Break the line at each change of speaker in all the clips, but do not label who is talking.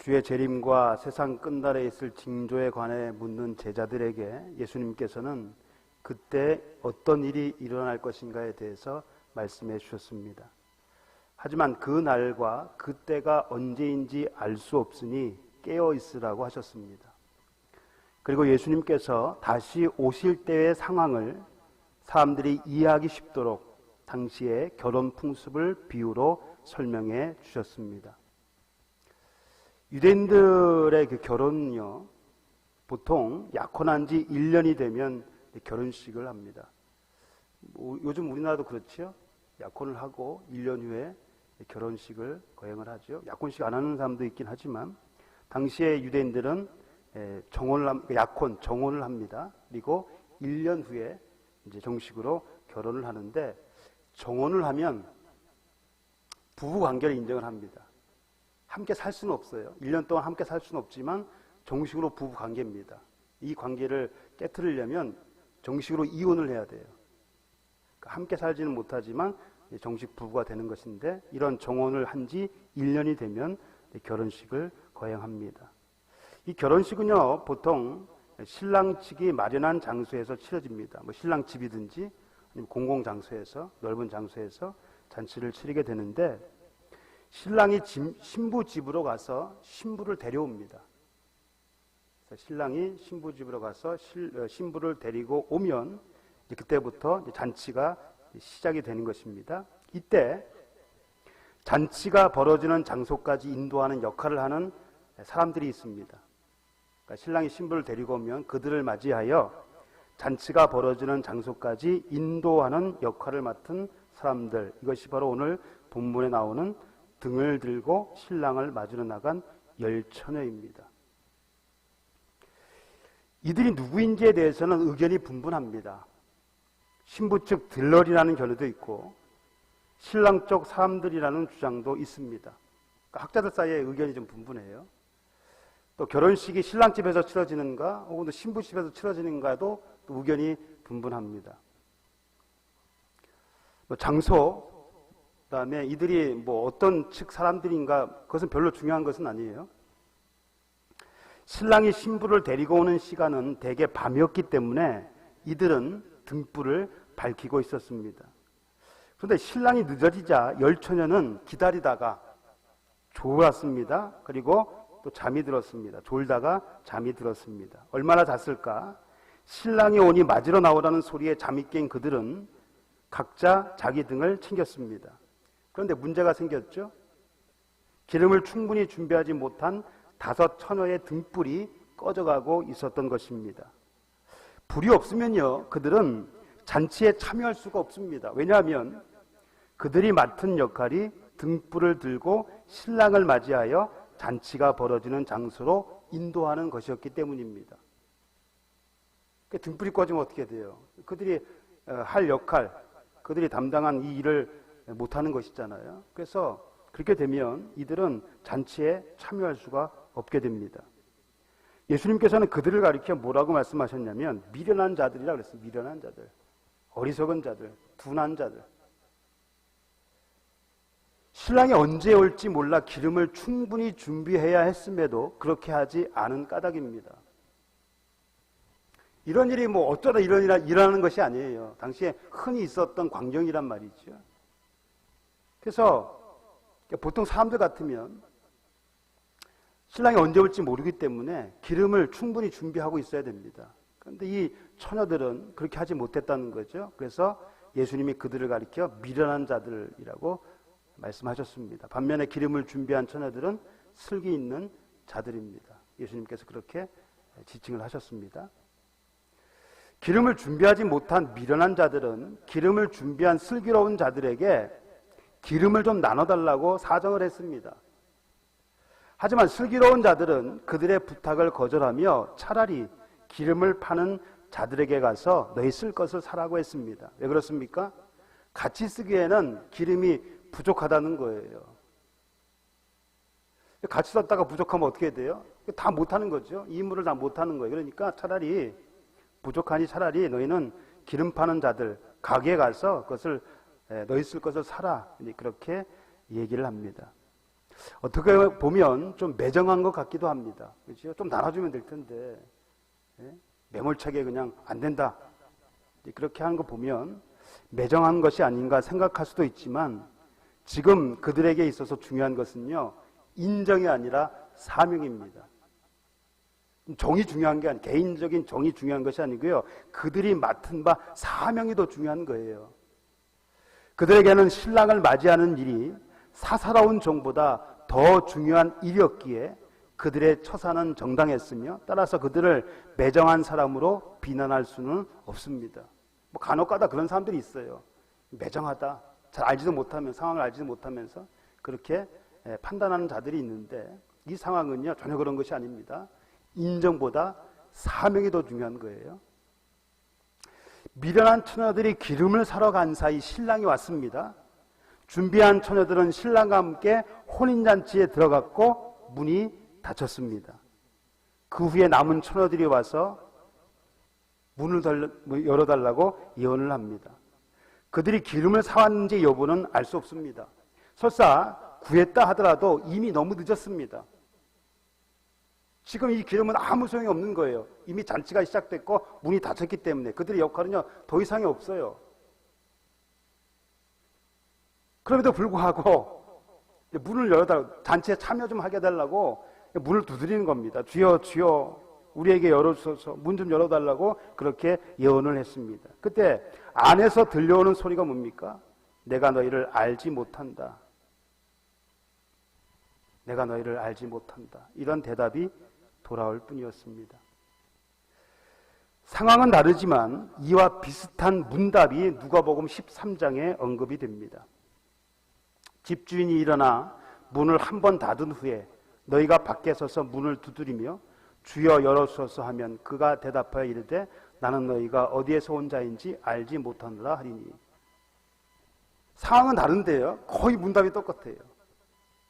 주의 재림과 세상 끝날에 있을 징조에 관해 묻는 제자들에게 예수님께서는 그때 어떤 일이 일어날 것인가에 대해서 말씀해 주셨습니다. 하지만 그 날과 그때가 언제인지 알 수 없으니 깨어 있으라고 하셨습니다. 그리고 예수님께서 다시 오실 때의 상황을 사람들이 이해하기 쉽도록 당시의 결혼 풍습을 비유로 설명해 주셨습니다. 유대인들의 그 결혼은요, 보통 약혼한 지 1년이 되면 결혼식을 합니다. 요즘 우리나라도 그렇죠. 약혼을 하고 1년 후에 결혼식을 거행을 하죠. 약혼식 안 하는 사람도 있긴 하지만 당시에 유대인들은 정혼을 합니다. 그리고 1년 후에 이제 정식으로 결혼을 하는데, 정혼을 하면 부부 관계를 인정을 합니다. 함께 살 수는 없어요. 1년 동안 함께 살 수는 없지만 정식으로 부부 관계입니다. 이 관계를 깨트리려면 정식으로 이혼을 해야 돼요. 함께 살지는 못하지만 정식 부부가 되는 것인데, 이런 정혼을 한 지 1년이 되면 결혼식을 거행합니다. 이 결혼식은요, 보통 신랑 측이 마련한 장소에서 치러집니다. 신랑 집이든지 아니면 공공장소에서, 넓은 장소에서 잔치를 치르게 되는데, 신랑이 신부 집으로 가서 신부를 데려옵니다. 신랑이 신부 집으로 가서 신부를 데리고 오면 그때부터 잔치가 시작이 되는 것입니다. 이때 잔치가 벌어지는 장소까지 인도하는 역할을 하는 사람들이 있습니다. 그러니까 신랑이 신부를 데리고 오면 그들을 맞이하여 잔치가 벌어지는 장소까지 인도하는 역할을 맡은 사람들, 이것이 바로 오늘 본문에 나오는 등을 들고 신랑을 맞으러 나간 열처녀입니다. 이들이 누구인지에 대해서는 의견이 분분합니다. 신부 측 들러리라는 견해도 있고 신랑 쪽 사람들이라는 주장도 있습니다. 그러니까 학자들 사이에 의견이 좀 분분해요. 또 결혼식이 신랑 집에서 치러지는가 혹은 신부 집에서 치러지는가도 또 의견이 분분합니다. 장소, 그다음에 이들이 어떤 측 사람들인가, 그것은 별로 중요한 것은 아니에요. 신랑이 신부를 데리고 오는 시간은 대개 밤이었기 때문에 이들은 등불을 밝히고 있었습니다. 그런데 신랑이 늦어지자 열처녀는 기다리다가 졸았습니다. 그리고 또 잠이 들었습니다. 졸다가 잠이 들었습니다. 얼마나 잤을까? 신랑이 오니 맞으러 나오라는 소리에 잠이 깬 그들은 각자 자기 등을 챙겼습니다. 그런데 문제가 생겼죠. 기름을 충분히 준비하지 못한 5 처녀의 등불이 꺼져가고 있었던 것입니다. 불이 없으면요, 그들은 잔치에 참여할 수가 없습니다. 왜냐하면 그들이 맡은 역할이 등불을 들고 신랑을 맞이하여 잔치가 벌어지는 장소로 인도하는 것이었기 때문입니다. 등불이 꺼지면 어떻게 돼요? 그들이 할 역할, 그들이 담당한 이 일을 못하는 것이잖아요. 그래서 그렇게 되면 이들은 잔치에 참여할 수가 없게 됩니다. 예수님께서는 그들을 가리켜 뭐라고 말씀하셨냐면 미련한 자들이라고 그랬어요. 미련한 자들, 어리석은 자들, 둔한 자들. 신랑이 언제 올지 몰라 기름을 충분히 준비해야 했음에도 그렇게 하지 않은 까닭입니다. 이런 일이 어쩌다 일어나는 것이 아니에요. 당시에 흔히 있었던 광경이란 말이죠. 그래서 보통 사람들 같으면 신랑이 언제 올지 모르기 때문에 기름을 충분히 준비하고 있어야 됩니다. 그런데 이 처녀들은 그렇게 하지 못했다는 거죠. 그래서 예수님이 그들을 가리켜 미련한 자들이라고 말씀하셨습니다. 반면에 기름을 준비한 처녀들은 슬기 있는 자들입니다. 예수님께서 그렇게 지칭을 하셨습니다. 기름을 준비하지 못한 미련한 자들은 기름을 준비한 슬기로운 자들에게 기름을 좀 나눠달라고 사정을 했습니다. 하지만 슬기로운 자들은 그들의 부탁을 거절하며 차라리 기름을 파는 자들에게 가서 너희 쓸 것을 사라고 했습니다. 왜 그렇습니까? 같이 쓰기에는 기름이 부족하다는 거예요. 같이 썼다가 부족하면 어떻게 돼요? 다 못하는 거죠. 이 임무를 다 못하는 거예요. 그러니까 차라리 부족하니 차라리 너희는 기름 파는 자들 가게에 가서 그것을 너희 쓸 것을 사라, 그렇게 얘기를 합니다. 어떻게 보면 좀 매정한 것 같기도 합니다. 그렇죠? 좀 나눠주면 될 텐데, 예? 매몰차게 그냥 안 된다. 그렇게 하는 거 보면 매정한 것이 아닌가 생각할 수도 있지만, 지금 그들에게 있어서 중요한 것은요, 인정이 아니라 사명입니다. 정이 중요한 게 아니고, 개인적인 정이 중요한 것이 아니고요, 그들이 맡은 바 사명이 더 중요한 거예요. 그들에게는 신랑을 맞이하는 일이 사사로운 정보다 더 중요한 일이었기에 그들의 처사는 정당했으며, 따라서 그들을 매정한 사람으로 비난할 수는 없습니다. 뭐 간혹가다 그런 사람들이 있어요. 매정하다, 잘 알지도 못하면서, 상황을 알지도 못하면서 그렇게 판단하는 자들이 있는데, 이 상황은요 전혀 그런 것이 아닙니다. 인정보다 사명이 더 중요한 거예요. 미련한 처녀들이 기름을 사러 간 사이 신랑이 왔습니다. 준비한 처녀들은 신랑과 함께 혼인잔치에 들어갔고 문이 닫혔습니다. 그 후에 남은 처녀들이 와서 문을 열어달라고 예언을 합니다. 그들이 기름을 사왔는지 여부는 알 수 없습니다. 설사 구했다 하더라도 이미 너무 늦었습니다. 지금 이 기름은 아무 소용이 없는 거예요. 이미 잔치가 시작됐고 문이 닫혔기 때문에 그들의 역할은요 더 이상이 없어요. 그럼에도 불구하고 문을 열어달라고, 잔치에 참여 좀 하게 해달라고 문을 두드리는 겁니다. 주여 주여 우리에게 열어주소서, 문 좀 열어달라고 그렇게 예언을 했습니다. 그때 안에서 들려오는 소리가 뭡니까? 내가 너희를 알지 못한다. 내가 너희를 알지 못한다. 이런 대답이 돌아올 뿐이었습니다. 상황은 다르지만 이와 비슷한 문답이 누가복음 13장에 언급이 됩니다. 집주인이 일어나 문을 한 번 닫은 후에 너희가 밖에 서서 문을 두드리며 주여 열어주소서 하면 그가 대답하여 이르되 나는 너희가 어디에서 온 자인지 알지 못하노라 하리니. 상황은 다른데요 거의 문답이 똑같아요.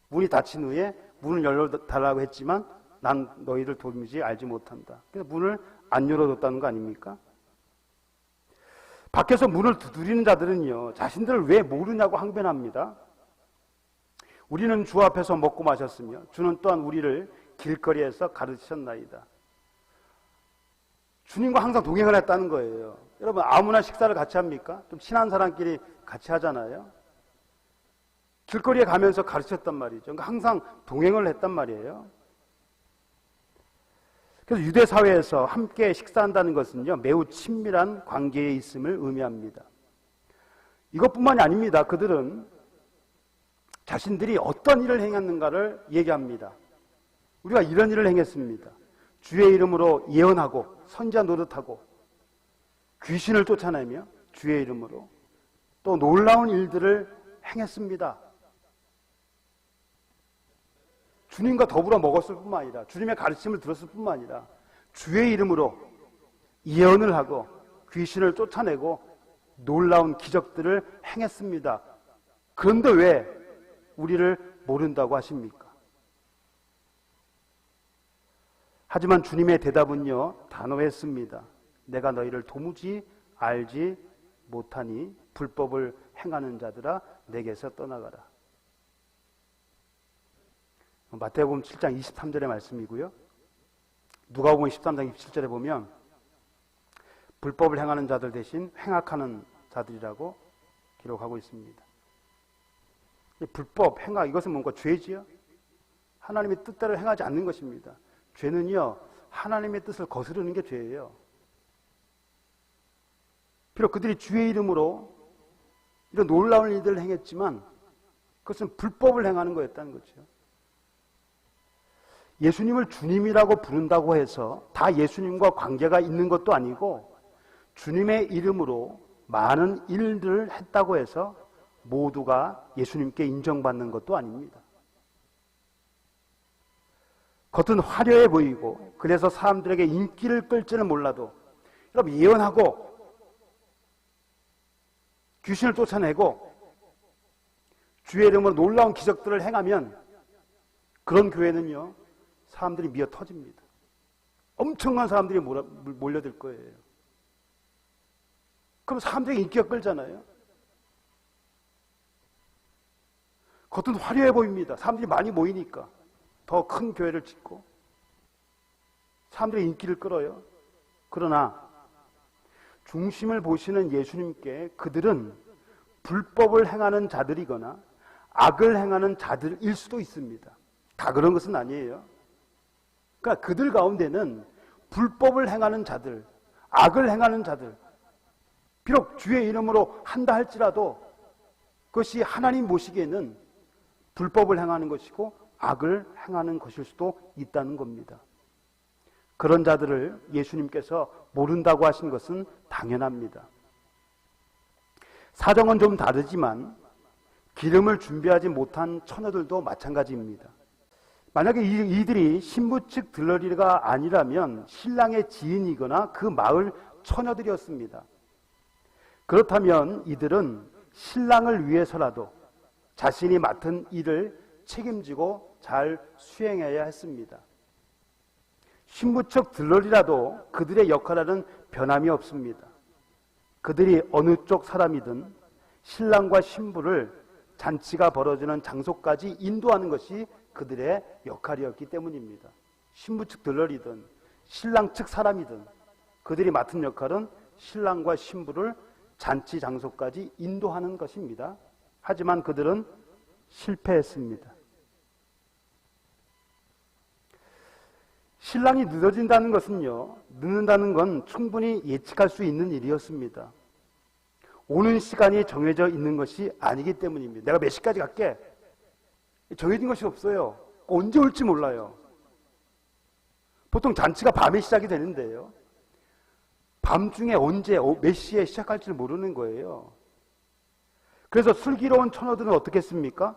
문이 닫힌 후에 문을 열어달라고 했지만 난 너희를 도무지 알지 못한다. 그래서 문을 안 열어줬다는 거 아닙니까? 밖에서 문을 두드리는 자들은요 자신들을 왜 모르냐고 항변합니다. 우리는 주 앞에서 먹고 마셨으며 주는 또한 우리를 길거리에서 가르치셨나이다. 주님과 항상 동행을 했다는 거예요. 여러분 아무나 식사를 같이 합니까? 좀 친한 사람끼리 같이 하잖아요. 길거리에 가면서 가르쳤단 말이죠. 그러니까 항상 동행을 했단 말이에요. 그래서 유대 사회에서 함께 식사한다는 것은요 매우 친밀한 관계에 있음을 의미합니다. 이것뿐만이 아닙니다. 그들은 자신들이 어떤 일을 행했는가를 얘기합니다. 우리가 이런 일을 행했습니다. 주의 이름으로 예언하고 선지자 노릇하고 귀신을 쫓아내며 주의 이름으로 또 놀라운 일들을 행했습니다. 주님과 더불어 먹었을 뿐만 아니라 주님의 가르침을 들었을 뿐만 아니라 주의 이름으로 예언을 하고 귀신을 쫓아내고 놀라운 기적들을 행했습니다. 그런데 왜 우리를 모른다고 하십니까? 하지만 주님의 대답은요 단호했습니다. 내가 너희를 도무지 알지 못하니 불법을 행하는 자들아 내게서 떠나가라. 마태복음 7장 23절의 말씀이고요. 누가복음 13장 27절에 보면 불법을 행하는 자들 대신 횡악하는 자들이라고 기록하고 있습니다. 불법, 행악 이것은 뭔가 죄지요? 하나님의 뜻대로 행하지 않는 것입니다. 죄는요 하나님의 뜻을 거스르는 게 죄예요. 비록 그들이 주의 이름으로 이런 놀라운 일들을 행했지만 그것은 불법을 행하는 거였다는 거죠. 예수님을 주님이라고 부른다고 해서 다 예수님과 관계가 있는 것도 아니고 주님의 이름으로 많은 일들을 했다고 해서 모두가 예수님께 인정받는 것도 아닙니다. 겉은 화려해 보이고 그래서 사람들에게 인기를 끌지는 몰라도 여러분 예언하고 귀신을 쫓아내고 주의 이름으로 놀라운 기적들을 행하면 그런 교회는요 사람들이 미어 터집니다. 엄청난 사람들이 몰려들 거예요. 그럼 사람들이 인기가 끌잖아요. 겉은 화려해 보입니다. 사람들이 많이 모이니까 더 큰 교회를 짓고 사람들의 인기를 끌어요. 그러나 중심을 보시는 예수님께 그들은 불법을 행하는 자들이거나 악을 행하는 자들일 수도 있습니다. 다 그런 것은 아니에요. 그러니까 그들 가운데는 불법을 행하는 자들, 악을 행하는 자들, 비록 주의 이름으로 한다 할지라도 그것이 하나님 보시기에는 불법을 행하는 것이고 악을 행하는 것일 수도 있다는 겁니다. 그런 자들을 예수님께서 모른다고 하신 것은 당연합니다. 사정은 좀 다르지만 기름을 준비하지 못한 처녀들도 마찬가지입니다. 만약에 이들이 신부 측 들러리가 아니라면 신랑의 지인이거나 그 마을 처녀들이었습니다. 그렇다면 이들은 신랑을 위해서라도 자신이 맡은 일을 책임지고 잘 수행해야 했습니다. 신부 측 들러리라도 그들의 역할에는 변함이 없습니다. 그들이 어느 쪽 사람이든 신랑과 신부를 잔치가 벌어지는 장소까지 인도하는 것이 그들의 역할이었기 때문입니다. 신부 측 들러리든 신랑 측 사람이든 그들이 맡은 역할은 신랑과 신부를 잔치 장소까지 인도하는 것입니다. 하지만 그들은 실패했습니다. 신랑이 늦어진다는 것은요, 늦는다는 건 충분히 예측할 수 있는 일이었습니다. 오는 시간이 정해져 있는 것이 아니기 때문입니다. 내가 몇 시까지 갈게. 정해진 것이 없어요. 언제 올지 몰라요. 보통 잔치가 밤에 시작이 되는데요. 밤중에 언제 몇 시에 시작할지 모르는 거예요. 그래서 슬기로운 처녀들은 어떻게 했습니까?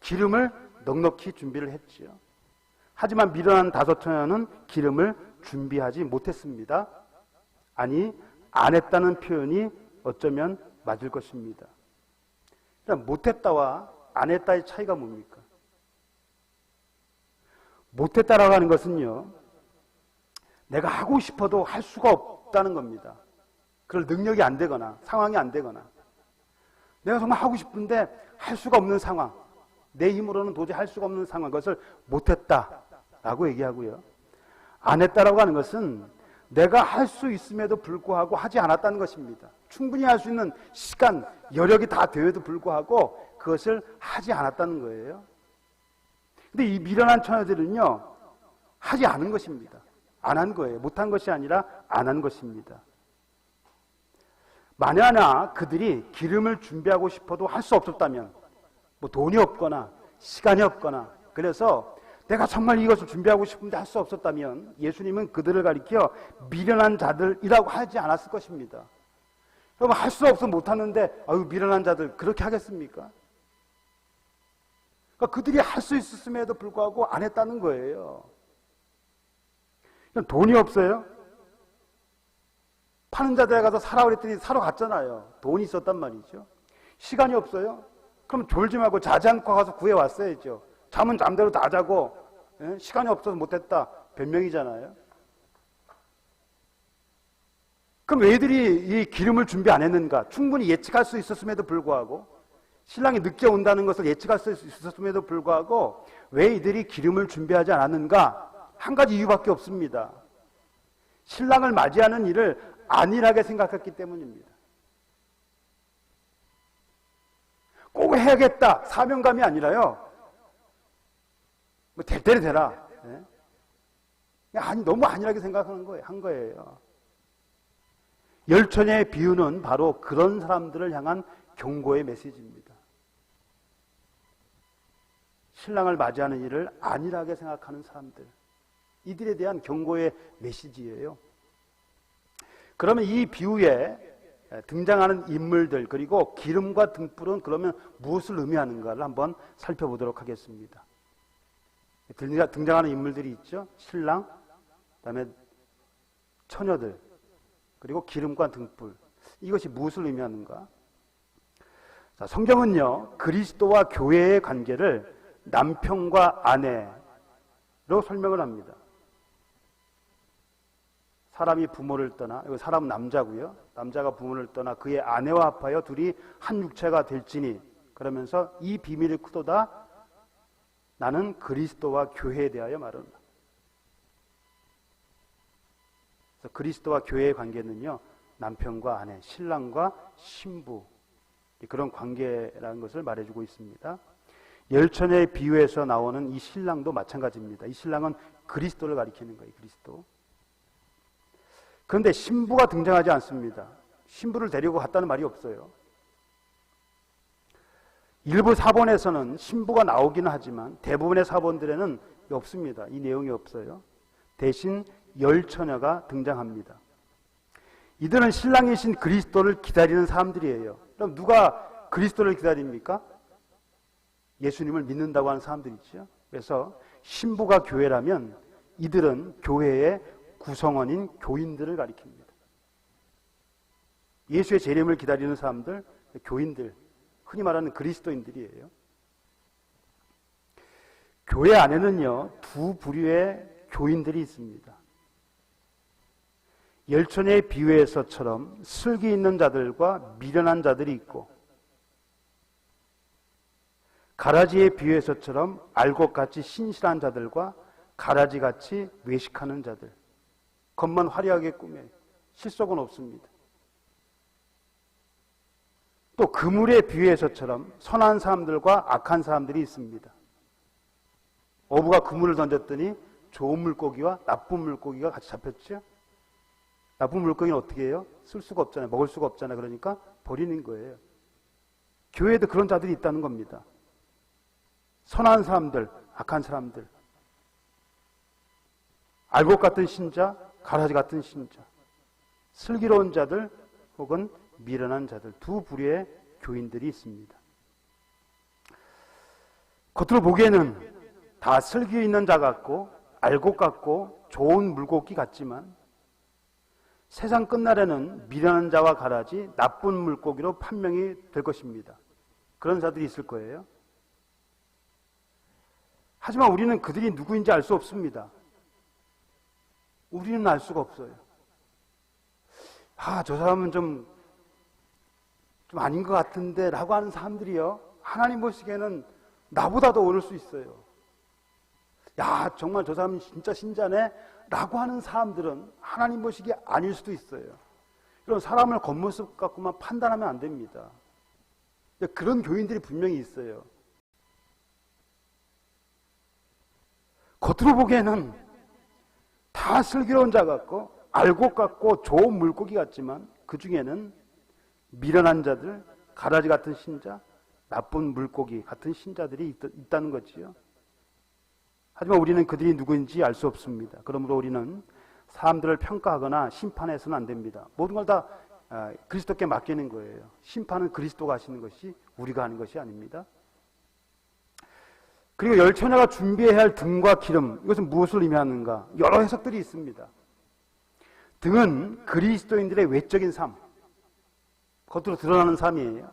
기름을 넉넉히 준비를 했지요. 하지만 미련한 다섯 처녀는 기름을 준비하지 못했습니다. 아니, 안 했다는 표현이 어쩌면 맞을 것입니다. 못했다와 안 했다의 차이가 뭡니까? 못했다라고 하는 것은요, 내가 하고 싶어도 할 수가 없다는 겁니다. 그럴 능력이 안 되거나 상황이 안 되거나 내가 정말 하고 싶은데 할 수가 없는 상황, 내 힘으로는 도저히 할 수가 없는 상황, 그것을 못했다라고 얘기하고요. 안 했다라고 하는 것은 내가 할 수 있음에도 불구하고 하지 않았다는 것입니다. 충분히 할 수 있는 시간, 여력이 다 되어도 불구하고 그것을 하지 않았다는 거예요. 근데 이 미련한 처녀들은요, 하지 않은 것입니다. 안 한 거예요. 못한 것이 아니라 안 한 것입니다. 만약에 그들이 기름을 준비하고 싶어도 할 수 없었다면, 뭐 돈이 없거나 시간이 없거나 그래서 내가 정말 이것을 준비하고 싶은데 할 수 없었다면 예수님은 그들을 가리켜 미련한 자들이라고 하지 않았을 것입니다. 여러분, 할 수 없어 못하는데 아유 미련한 자들 그렇게 하겠습니까? 그러니까 그들이 할 수 있었음에도 불구하고 안 했다는 거예요. 돈이 없어요? 파는 자들에 가서 사라 그랬더니 사러 갔잖아요. 돈이 있었단 말이죠. 시간이 없어요? 그럼 졸지 말고 자지 않고 가서 구해왔어야죠. 잠은 잠대로 다 자고, 시간이 없어서 못했다 변명이잖아요. 그럼 왜 이들이 이 기름을 준비 안 했는가? 충분히 예측할 수 있었음에도 불구하고, 신랑이 늦게 온다는 것을 예측할 수 있었음에도 불구하고 왜 이들이 기름을 준비하지 않았는가? 한 가지 이유밖에 없습니다. 신랑을 맞이하는 일을 안일하게 생각했기 때문입니다. 꼭 해야겠다 사명감이 아니라요, 뭐 될 때는 되라, 아니 너무 안일하게 생각하는 거예요. 한 거예요. 열처녀의 비유는 바로 그런 사람들을 향한 경고의 메시지입니다. 신랑을 맞이하는 일을 안일하게 생각하는 사람들, 이들에 대한 경고의 메시지예요. 그러면 이 비유에 등장하는 인물들, 그리고 기름과 등불은 그러면 무엇을 의미하는가를 한번 살펴보도록 하겠습니다. 등장하는 인물들이 있죠. 신랑, 그다음에 처녀들, 그리고 기름과 등불. 이것이 무엇을 의미하는가? 자, 성경은요, 그리스도와 교회의 관계를 남편과 아내로 설명을 합니다. 사람이 부모를 떠나, 이거 사람은 남자고요. 남자가 부모를 떠나 그의 아내와 합하여 둘이 한 육체가 될지니, 그러면서 이 비밀이 크도다. 나는 그리스도와 교회에 대하여 말한다. 그래서 그리스도와 교회의 관계는요, 남편과 아내, 신랑과 신부, 그런 관계라는 것을 말해주고 있습니다. 열처녀의 비유에서 나오는 이 신랑도 마찬가지입니다. 이 신랑은 그리스도를 가리키는 거예요. 그리스도. 그런데 신부가 등장하지 않습니다. 신부를 데리고 갔다는 말이 없어요. 일부 사본에서는 신부가 나오기는 하지만 대부분의 사본들에는 없습니다. 이 내용이 없어요. 대신 열처녀가 등장합니다. 이들은 신랑이신 그리스도를 기다리는 사람들이에요. 그럼 누가 그리스도를 기다립니까? 예수님을 믿는다고 하는 사람들이죠. 그래서 신부가 교회라면 이들은 교회의 구성원인 교인들을 가리킵니다. 예수의 재림을 기다리는 사람들, 교인들, 흔히 말하는 그리스도인들이에요. 교회 안에는요, 두 부류의 교인들이 있습니다. 열처녀의 비유에서처럼 슬기 있는 자들과 미련한 자들이 있고, 가라지의 비유에서처럼 알곡같이 신실한 자들과 가라지같이 외식하는 자들, 겉만 화려하게 꾸며 실속은 없습니다. 또 그물의 비유에서처럼 선한 사람들과 악한 사람들이 있습니다. 어부가 그물을 던졌더니 좋은 물고기와 나쁜 물고기가 같이 잡혔죠. 나쁜 물고기는 어떻게 해요? 쓸 수가 없잖아요. 먹을 수가 없잖아요. 그러니까 버리는 거예요. 교회에도 그런 자들이 있다는 겁니다. 선한 사람들, 악한 사람들, 알곡 같은 신자, 가라지 같은 신자, 슬기로운 자들 혹은 미련한 자들, 두 부류의 교인들이 있습니다. 겉으로 보기에는 다 슬기 있는 자 같고 알곡 같고 좋은 물고기 같지만 세상 끝날에는 미련한 자와 가라지, 나쁜 물고기로 판명이 될 것입니다. 그런 자들이 있을 거예요. 하지만 우리는 그들이 누구인지 알 수 없습니다. 우리는 알 수가 없어요. 저 사람은 좀 아닌 것 같은데 라고 하는 사람들이요, 하나님 보시기에는 나보다도 어려울 수 있어요. 야, 정말 저 사람은 진짜 신자네 라고 하는 사람들은 하나님 보시기에 아닐 수도 있어요. 이런 사람을 겉모습 갖고만 판단하면 안 됩니다. 그런 교인들이 분명히 있어요. 겉으로 보기에는 다 슬기로운 자 같고 알곡 같고 좋은 물고기 같지만 그 중에는 미련한 자들, 가라지 같은 신자, 나쁜 물고기 같은 신자들이 있다는 거지요. 하지만 우리는 그들이 누구인지 알 수 없습니다. 그러므로 우리는 사람들을 평가하거나 심판해서는 안 됩니다. 모든 걸 다 그리스도께 맡기는 거예요. 심판은 그리스도가 하시는 것이 우리가 하는 것이 아닙니다. 그리고 열처녀가 준비해야 할 등과 기름, 이것은 무엇을 의미하는가? 여러 해석들이 있습니다. 등은 그리스도인들의 외적인 삶, 겉으로 드러나는 삶이에요.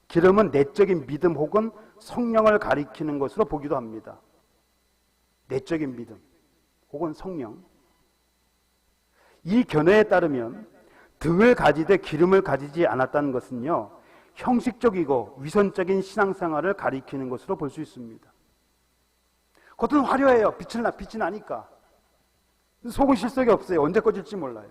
기름은 내적인 믿음 혹은 성령을 가리키는 것으로 보기도 합니다. 내적인 믿음 혹은 성령. 이 견해에 따르면 등을 가지되 기름을 가지지 않았다는 것은요, 형식적이고 위선적인 신앙생활을 가리키는 것으로 볼 수 있습니다. 겉은 화려해요. 빛이 나니까. 속은 실속이 없어요. 언제 꺼질지 몰라요.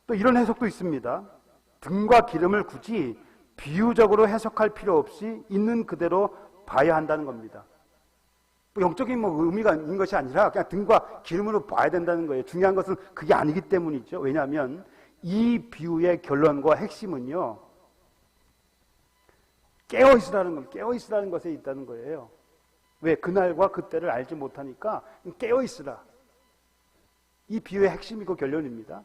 또 이런 해석도 있습니다. 등과 기름을 굳이 비유적으로 해석할 필요 없이 있는 그대로 봐야 한다는 겁니다. 영적인 의미가 있는 것이 아니라 그냥 등과 기름으로 봐야 된다는 거예요. 중요한 것은 그게 아니기 때문이죠. 왜냐하면 이 비유의 결론과 핵심은요, 깨어있으라는 것에 있다는 거예요. 왜? 그날과 그때를 알지 못하니까 깨어있으라. 이 비유의 핵심이고 결론입니다.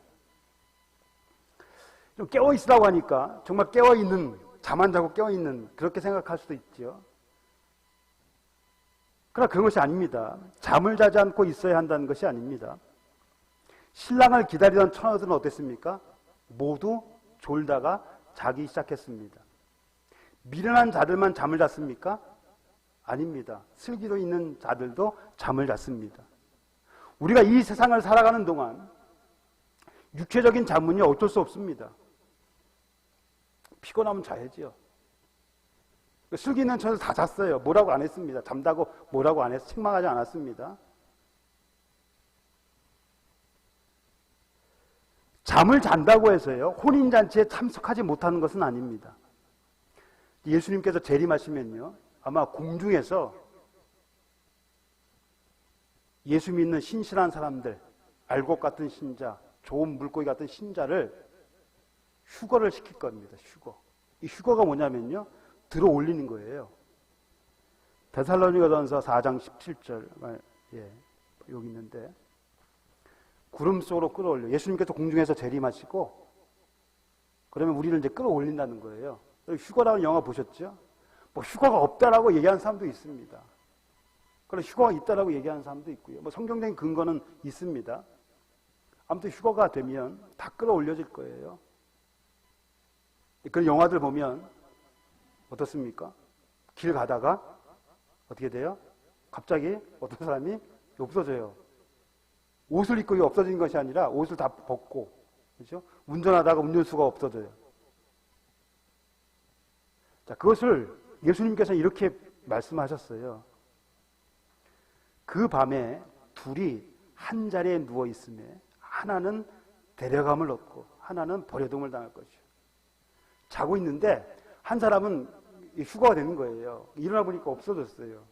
좀 깨어있으라고 하니까 정말 깨어있는, 잠 안 자고 깨어있는, 그렇게 생각할 수도 있죠. 그러나 그런 것이 아닙니다. 잠을 자지 않고 있어야 한다는 것이 아닙니다. 신랑을 기다리던 처녀들은 어땠습니까? 모두 졸다가 자기 시작했습니다. 미련한 자들만 잠을 잤습니까? 아닙니다. 슬기로 있는 자들도 잠을 잤습니다. 우리가 이 세상을 살아가는 동안 육체적인 잠은요 어쩔 수 없습니다. 피곤하면 자야지요. 슬기 있는 천사 다 잤어요. 뭐라고 안 했습니다. 잠다고 뭐라고 안 해서 책망하지 않았습니다. 잠을 잔다고 해서요 혼인잔치에 참석하지 못하는 것은 아닙니다. 예수님께서 재림하시면요 아마 공중에서 예수 믿는 신실한 사람들, 알곡 같은 신자, 좋은 물고기 같은 신자를 휴거를 시킬 겁니다. 휴거. 이 휴거가 뭐냐면요 들어 올리는 거예요. 데살로니가전서 4장 17절 여기 있는데 구름 속으로 끌어올려. 예수님께서 공중에서 재림하시고 그러면 우리를 이제 끌어올린다는 거예요. 휴거라는 영화 보셨죠? 뭐 휴거가 없다라고 얘기하는 사람도 있습니다. 그럼 휴거가 있다라고 얘기하는 사람도 있고요. 뭐 성경적인 근거는 있습니다. 아무튼 휴거가 되면 다 끌어올려질 거예요. 그런 영화들 보면 어떻습니까? 길 가다가 어떻게 돼요? 갑자기 어떤 사람이 없어져요. 옷을 입고 없어진 것이 아니라 옷을 다 벗고, 그렇죠? 운전하다가 운전수가 없어져요. 자, 그것을 예수님께서는 이렇게 말씀하셨어요. 그 밤에 둘이 한 자리에 누워 있음에 하나는 데려감을 얻고 하나는 버려둠을 당할 것이요. 자고 있는데 한 사람은 휴가가 되는 거예요. 일어나 보니까 없어졌어요.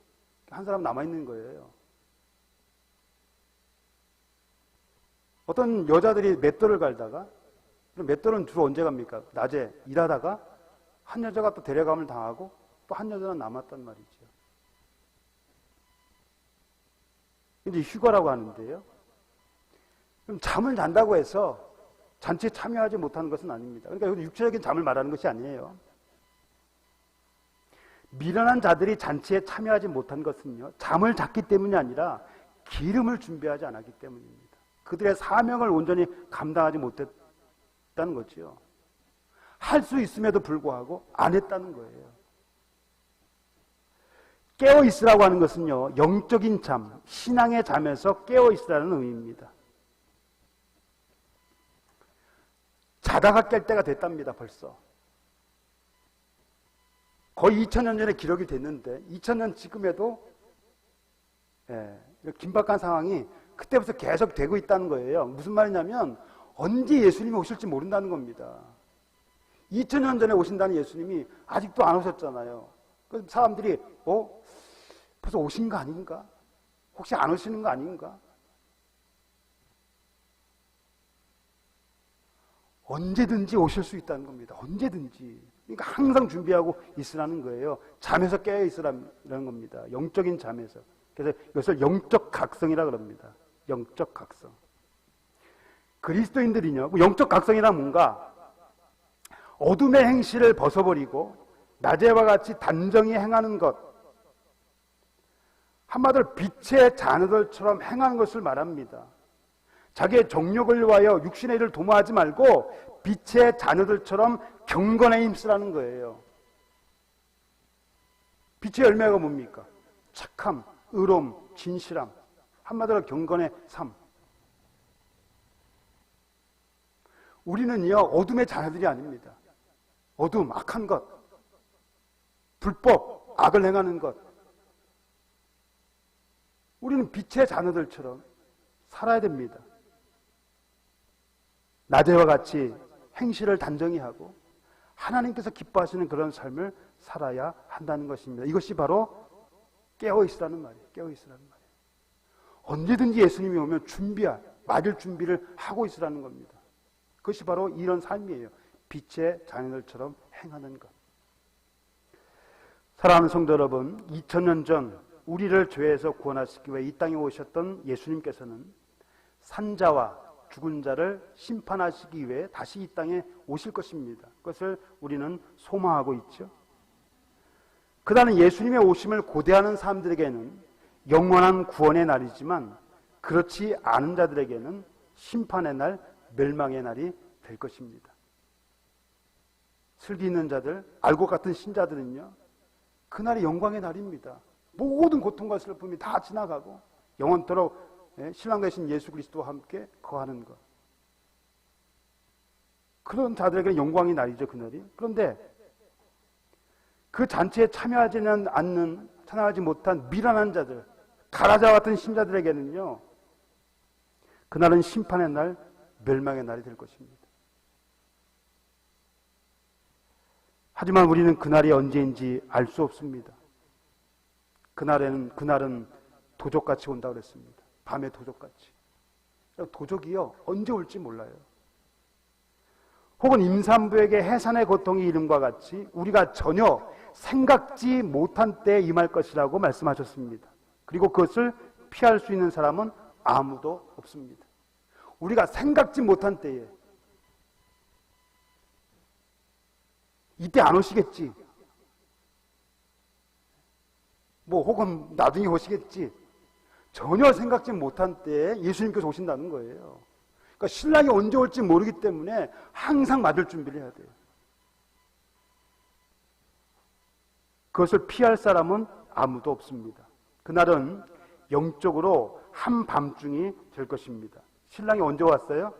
한 사람 남아있는 거예요. 어떤 여자들이 맷돌을 갈다가, 맷돌은 주로 언제 갑니까? 낮에 일하다가 한 여자가 또 데려감을 당하고 또 한 여자는 남았단 말이죠. 이제 휴가라고 하는데요. 그럼 잠을 잔다고 해서 잔치에 참여하지 못하는 것은 아닙니다. 그러니까 육체적인 잠을 말하는 것이 아니에요. 미련한 자들이 잔치에 참여하지 못한 것은요, 잠을 잤기 때문이 아니라 기름을 준비하지 않았기 때문입니다. 그들의 사명을 온전히 감당하지 못했다는 거죠. 할 수 있음에도 불구하고 안 했다는 거예요. 깨어 있으라고 하는 것은요, 영적인 잠, 신앙의 잠에서 깨어 있으라는 의미입니다. 자다가 깰 때가 됐답니다, 벌써. 거의 2000년 전에 기록이 됐는데 2000년 지금에도 긴박한 상황이 그때부터 계속 되고 있다는 거예요. 무슨 말이냐면 언제 예수님이 오실지 모른다는 겁니다. 2000년 전에 오신다는 예수님이 아직도 안 오셨잖아요. 그래서 사람들이 벌써 오신 거 아닌가? 혹시 안 오시는 거 아닌가? 언제든지 오실 수 있다는 겁니다. 언제든지. 그러니까 항상 준비하고 있으라는 거예요. 잠에서 깨어 있으라는 겁니다. 영적인 잠에서. 그래서 이것을 영적 각성이라 그럽니다. 영적 각성. 그리스도인들이요, 영적 각성이란 뭔가 어둠의 행실을 벗어버리고 낮에와 같이 단정히 행하는 것, 한마디로 빛의 자녀들처럼 행하는 것을 말합니다. 자기의 정욕을 위하여 육신의 일을 도모하지 말고 빛의 자녀들처럼 경건에 힘쓰라는 거예요. 빛의 열매가 뭡니까? 착함, 의로움, 진실함, 한마디로 경건의 삶. 우리는요, 어둠의 자녀들이 아닙니다. 어둠, 악한 것, 불법, 악을 행하는 것. 우리는 빛의 자녀들처럼 살아야 됩니다. 낮에와 같이 행실을 단정히 하고 하나님께서 기뻐하시는 그런 삶을 살아야 한다는 것입니다. 이것이 바로 깨어있으라는 말이에요. 깨어있으라는 말이에요. 언제든지 예수님이 오면 맞을 준비를 하고 있으라는 겁니다. 그것이 바로 이런 삶이에요. 빛의 자녀들처럼 행하는 것. 사랑하는 성도 여러분, 2000년 전 우리를 죄에서 구원하시기 위해 이 땅에 오셨던 예수님께서는 산자와 죽은 자를 심판하시기 위해 다시 이 땅에 오실 것입니다. 그것을 우리는 소망하고 있죠. 그다음에 예수님의 오심을 고대하는 사람들에게는 영원한 구원의 날이지만 그렇지 않은 자들에게는 심판의 날, 멸망의 날이 될 것입니다. 슬기 있는 자들, 알곡 같은 신자들은요, 그날이 영광의 날입니다. 모든 고통과 슬픔이 다 지나가고 영원토록 신랑 되신 예수 그리스도와 함께 거하는 것. 그런 자들에게는 영광의 날이죠, 그날이. 그런데 그 잔치에 참여하지는 않는, 참여하지 못한 미련한 자들, 가라자와 같은 신자들에게는요, 그날은 심판의 날, 멸망의 날이 될 것입니다. 하지만 우리는 그날이 언제인지 알 수 없습니다. 그날은 도적같이 온다고 그랬습니다. 밤의 도적같이. 도적이요, 언제 올지 몰라요. 혹은 임산부에게 해산의 고통이 이름과 같이 우리가 전혀 생각지 못한 때에 임할 것이라고 말씀하셨습니다. 그리고 그것을 피할 수 있는 사람은 아무도 없습니다. 우리가 생각지 못한 때에, 이때 안 오시겠지, 뭐 혹은 나중에 오시겠지, 전혀 생각지 못한 때에 예수님께서 오신다는 거예요. 그러니까 신랑이 언제 올지 모르기 때문에 항상 맞을 준비를 해야 돼요. 그것을 피할 사람은 아무도 없습니다. 그날은 영적으로 한밤중이 될 것입니다. 신랑이 언제 왔어요?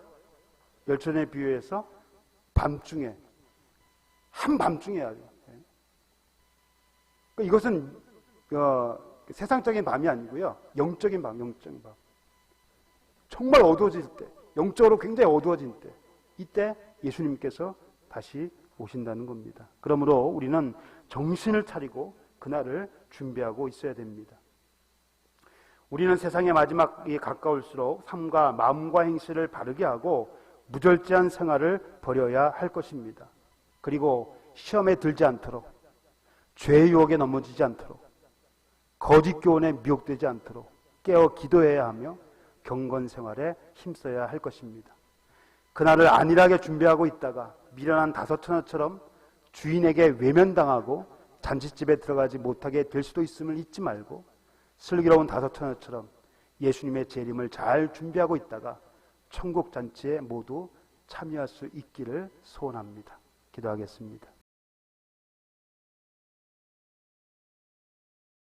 열천의 비유에서 밤중에, 한밤중에 와요. 이것은 세상적인 밤이 아니고요, 영적인 밤, 영적인 밤. 정말 어두워질 때, 영적으로 굉장히 어두워진 때, 이때 예수님께서 다시 오신다는 겁니다. 그러므로 우리는 정신을 차리고 그날을 준비하고 있어야 됩니다. 우리는 세상의 마지막이 가까울수록 삶과 마음과 행실을 바르게 하고 무절제한 생활을 버려야 할 것입니다. 그리고 시험에 들지 않도록, 죄의 유혹에 넘어지지 않도록, 거짓 교훈에 미혹되지 않도록 깨어 기도해야 하며 경건 생활에 힘써야 할 것입니다. 그날을 안일하게 준비하고 있다가 미련한 다섯처녀처럼 주인에게 외면당하고 잔치집에 들어가지 못하게 될 수도 있음을 잊지 말고, 슬기로운 다섯처녀처럼 예수님의 재림을 잘 준비하고 있다가 천국 잔치에 모두 참여할 수 있기를 소원합니다. 기도하겠습니다.